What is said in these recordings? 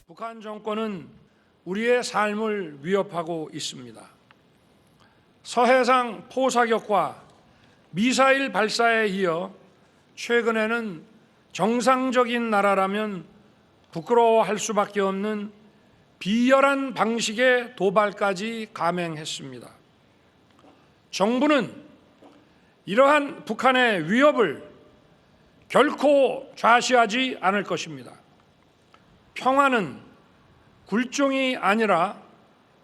북한 정권은 우리의 삶을 위협하고 있습니다. 서해상 포사격과 미사일 발사에 이어 최근에는 정상적인 나라라면 부끄러워할 수밖에 없는 비열한 방식의 도발까지 감행했습니다. 정부는 이러한 북한의 위협을 결코 좌시하지 않을 것입니다. 평화는 굴종이 아니라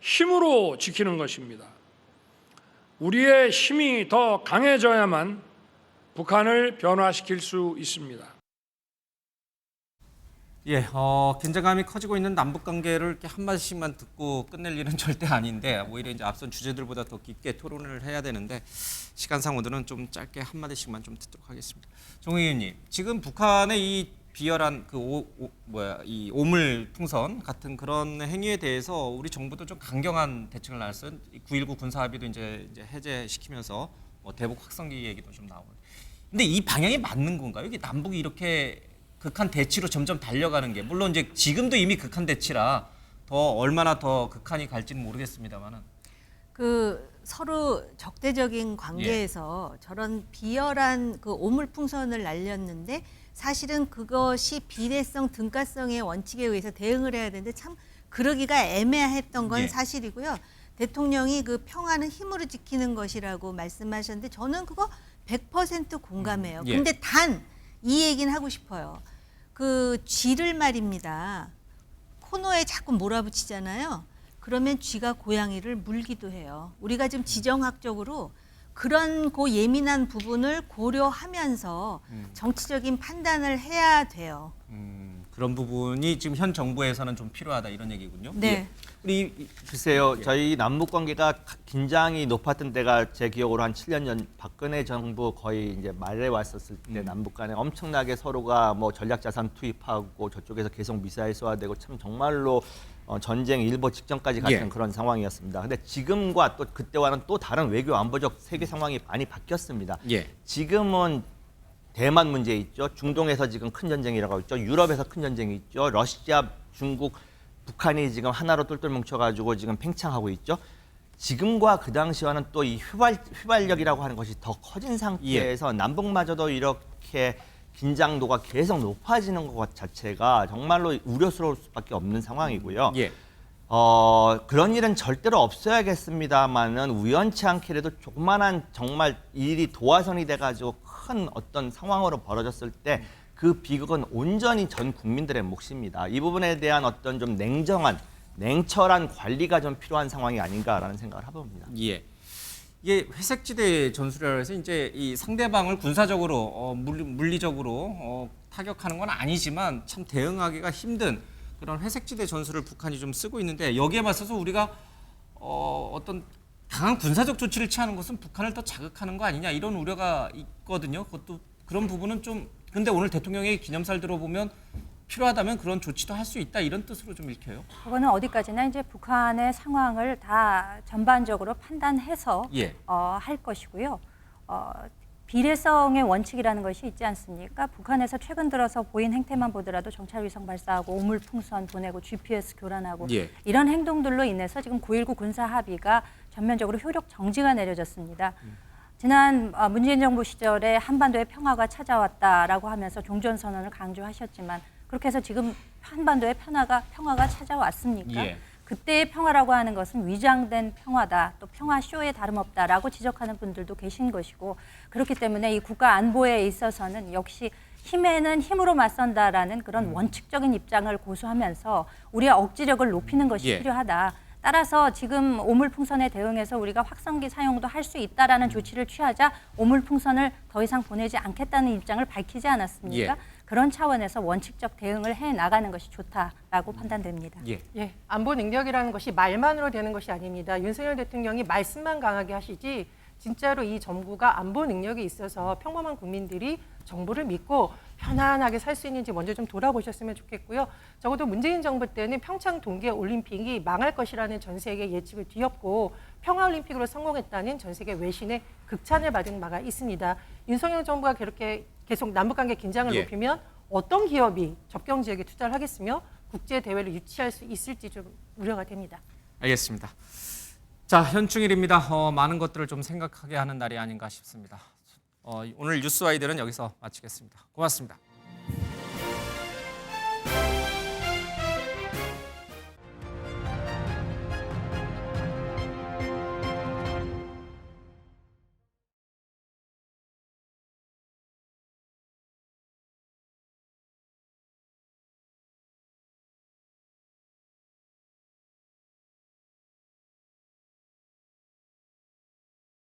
힘으로 지키는 것입니다. 우리의 힘이 더 강해져야만 북한을 변화시킬 수 있습니다. 예, 긴장감이 커지고 있는 남북 관계를 이렇게 한마디씩만 듣고 끝낼 일은 절대 아닌데 오히려 이제 앞선 주제들보다 더 깊게 토론을 해야 되는데 시간상 오늘은 좀 짧게 한마디씩만 좀 듣도록 하겠습니다. 정 의원님, 지금 북한의 이 비열한 이 오물풍선 같은 그런 행위에 대해서 우리 정부도 좀 강경한 대책을 나왔어요. 9.19 군사합의도 이제 해제시키면서 대북 확성기 얘기도 좀 나오고. 근데 이 방향이 맞는 건가요? 이게 남북이 이렇게 극한 대치로 점점 달려가는 게 물론 이제 지금도 이미 극한 대치라 더 얼마나 더 극한이 갈지는 모르겠습니다만은 서로 적대적인 관계에서 저런 비열한 오물풍선을 날렸는데 사실은 그것이 비례성, 등가성의 원칙에 의해서 대응을 해야 되는데 참 그러기가 애매했던 건 사실이고요. 대통령이 평화는 힘으로 지키는 것이라고 말씀하셨는데 저는 그거 100% 공감해요. 근데 단 이 얘기는 하고 싶어요. 쥐를 말입니다. 코너에 자꾸 몰아붙이잖아요. 그러면 쥐가 고양이를 물기도 해요. 우리가 지금 지정학적으로 그런 예민한 부분을 고려하면서 정치적인 판단을 해야 돼요. 그런 부분이 지금 현 정부에서는 좀 필요하다 이런 얘기군요. 네. 우리 글쎄요, 저희 남북 관계가 긴장이 높았던 때가 제 기억으로 한 7년 전 박근혜 정부 거의 이제 말에 왔었을 때 남북 간에 엄청나게 서로가 전략 자산 투입하고 저쪽에서 계속 미사일 쏘아대고 참 정말로 전쟁 일보 직전까지 갔던 그런 상황이었습니다. 근데 지금과 또 그때와는 또 다른 외교 안보적 세계 상황이 많이 바뀌었습니다. 지금은 대만 문제 있죠. 중동에서 지금 큰 전쟁이라고 있죠. 유럽에서 큰 전쟁이 있죠. 러시아, 중국, 북한이 지금 하나로 똘똘 뭉쳐가지고 지금 팽창하고 있죠. 지금과 그 당시와는 또 이 휘발력이라고 하는 것이 더 커진 상태에서 남북마저도 이렇게 긴장도가 계속 높아지는 것 자체가 정말로 우려스러울 수밖에 없는 상황이고요. 그런 일은 절대로 없어야겠습니다만은 우연치 않게라도 조그만한 정말 일이 도화선이 돼가지고 큰 어떤 상황으로 벌어졌을 때 그 비극은 온전히 전 국민들의 몫입니다. 이 부분에 대한 어떤 좀 냉철한 관리가 좀 필요한 상황이 아닌가라는 생각을 해봅니다. 이게 회색지대 전술이라고 해서 이제 이 상대방을 군사적으로 물리적으로 타격하는 건 아니지만 참 대응하기가 힘든 그런 회색지대 전술을 북한이 좀 쓰고 있는데 여기에 맞서서 우리가 어떤 강한 군사적 조치를 취하는 것은 북한을 더 자극하는 거 아니냐 이런 우려가 있거든요. 그것도 그런 부분은 좀 근데 오늘 대통령의 기념사를 들어보면 필요하다면 그런 조치도 할 수 있다 이런 뜻으로 좀 읽혀요. 그거는 어디까지나 이제 북한의 상황을 다 전반적으로 판단해서 할 것이고요. 비례성의 원칙이라는 것이 있지 않습니까? 북한에서 최근 들어서 보인 행태만 보더라도 정찰위성 발사하고 오물풍선 보내고 GPS 교란하고 이런 행동들로 인해서 지금 9.19 군사 합의가 전면적으로 효력 정지가 내려졌습니다. 지난 문재인 정부 시절에 한반도에 평화가 찾아왔다라고 하면서 종전선언을 강조하셨지만 그렇게 해서 지금 한반도에 평화가 찾아왔습니까? 그때의 평화라고 하는 것은 위장된 평화다, 또 평화쇼에 다름없다라고 지적하는 분들도 계신 것이고 그렇기 때문에 이 국가 안보에 있어서는 역시 힘에는 힘으로 맞선다라는 그런 원칙적인 입장을 고수하면서 우리의 억지력을 높이는 것이 필요하다. 따라서 지금 오물풍선에 대응해서 우리가 확성기 사용도 할 수 있다라는 조치를 취하자 오물풍선을 더 이상 보내지 않겠다는 입장을 밝히지 않았습니까? 그런 차원에서 원칙적 대응을 해 나가는 것이 좋다라고 판단됩니다. 안보 능력이라는 것이 말만으로 되는 것이 아닙니다. 윤석열 대통령이 말씀만 강하게 하시지 진짜로 이 정부가 안보 능력이 있어서 평범한 국민들이 정부를 믿고 편안하게 살 수 있는지 먼저 좀 돌아보셨으면 좋겠고요. 적어도 문재인 정부 때는 평창 동계올림픽이 망할 것이라는 전 세계 예측을 뒤엎고 평화올림픽으로 성공했다는 전 세계 외신의 극찬을 받은 바가 있습니다. 윤석열 정부가 그렇게 계속 남북관계 긴장을 높이면 어떤 기업이 접경 지역에 투자를 하겠으며 국제 대회를 유치할 수 있을지 좀 우려가 됩니다. 알겠습니다. 자, 현충일입니다. 많은 것들을 좀 생각하게 하는 날이 아닌가 싶습니다. 오늘 뉴스와이드는 여기서 마치겠습니다. 고맙습니다.